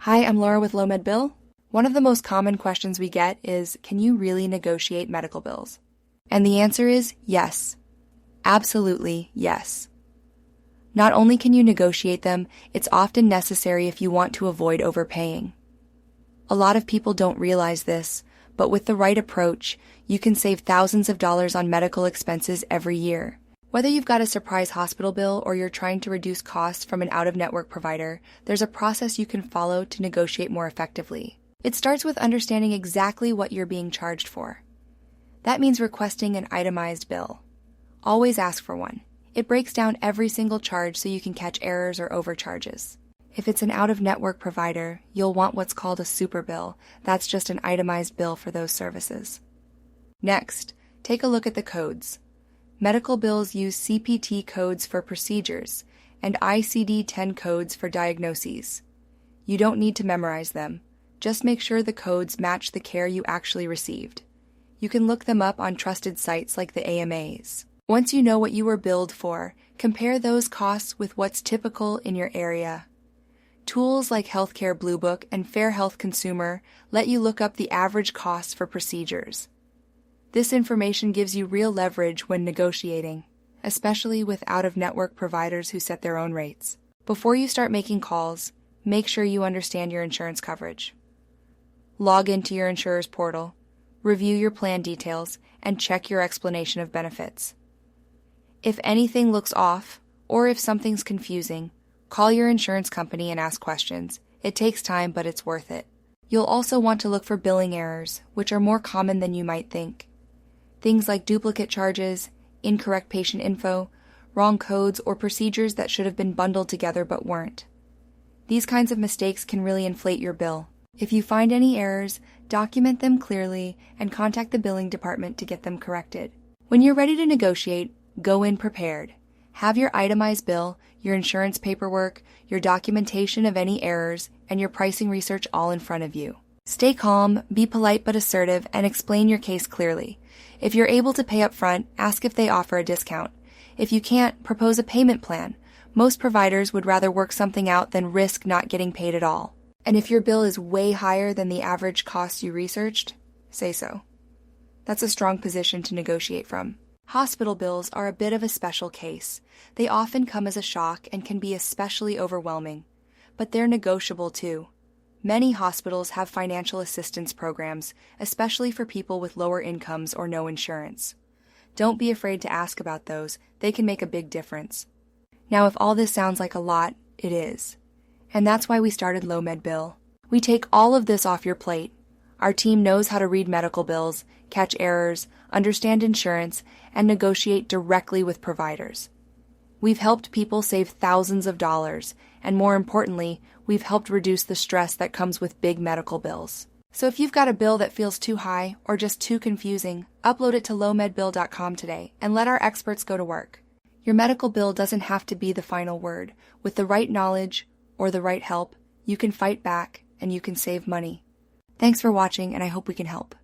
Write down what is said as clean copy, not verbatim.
Hi, I'm Laura with LowMed Bill. One of the most common questions we get is, can you really negotiate medical bills? And the answer is yes. Absolutely yes. Not only can you negotiate them, it's often necessary if you want to avoid overpaying. A lot of people don't realize this, but with the right approach, you can save thousands of dollars on medical expenses every year. Whether you've got a surprise hospital bill or you're trying to reduce costs from an out-of-network provider, there's a process you can follow to negotiate more effectively. It starts with understanding exactly what you're being charged for. That means requesting an itemized bill. Always ask for one. It breaks down every single charge so you can catch errors or overcharges. If it's an out-of-network provider, you'll want what's called a super bill. That's just an itemized bill for those services. Next, take a look at the codes. Medical bills use CPT codes for procedures and ICD-10 codes for diagnoses. You don't need to memorize them. Just make sure the codes match the care you actually received. You can look them up on trusted sites like the AMAs. Once you know what you were billed for, compare those costs with what's typical in your area. Tools like Healthcare Blue Book and Fair Health Consumer let you look up the average costs for procedures. This information gives you real leverage when negotiating, especially with out-of-network providers who set their own rates. Before you start making calls, make sure you understand your insurance coverage. Log into your insurer's portal, review your plan details, and check your explanation of benefits. If anything looks off, or if something's confusing, call your insurance company and ask questions. It takes time, but it's worth it. You'll also want to look for billing errors, which are more common than you might think. Things like duplicate charges, incorrect patient info, wrong codes, or procedures that should have been bundled together but weren't. These kinds of mistakes can really inflate your bill. If you find any errors, document them clearly and contact the billing department to get them corrected. When you're ready to negotiate, go in prepared. Have your itemized bill, your insurance paperwork, your documentation of any errors, and your pricing research all in front of you. Stay calm, be polite but assertive, and explain your case clearly. If you're able to pay up front, ask if they offer a discount. If you can't, propose a payment plan. Most providers would rather work something out than risk not getting paid at all. And if your bill is way higher than the average cost you researched, say so. That's a strong position to negotiate from. Hospital bills are a bit of a special case. They often come as a shock and can be especially overwhelming. But they're negotiable too. Many hospitals have financial assistance programs, especially for people with lower incomes or no insurance. Don't be afraid to ask about those. They can make a big difference. Now, if all this sounds like a lot, it is. And that's why we started LowMed Bill. We take all of this off your plate. Our team knows how to read medical bills, catch errors, understand insurance, and negotiate directly with providers. We've helped people save thousands of dollars, and more importantly, we've helped reduce the stress that comes with big medical bills. So if you've got a bill that feels too high or just too confusing, upload it to lowmedbill.com today and let our experts go to work. Your medical bill doesn't have to be the final word. With the right knowledge or the right help, you can fight back and you can save money. Thanks for watching, and I hope we can help.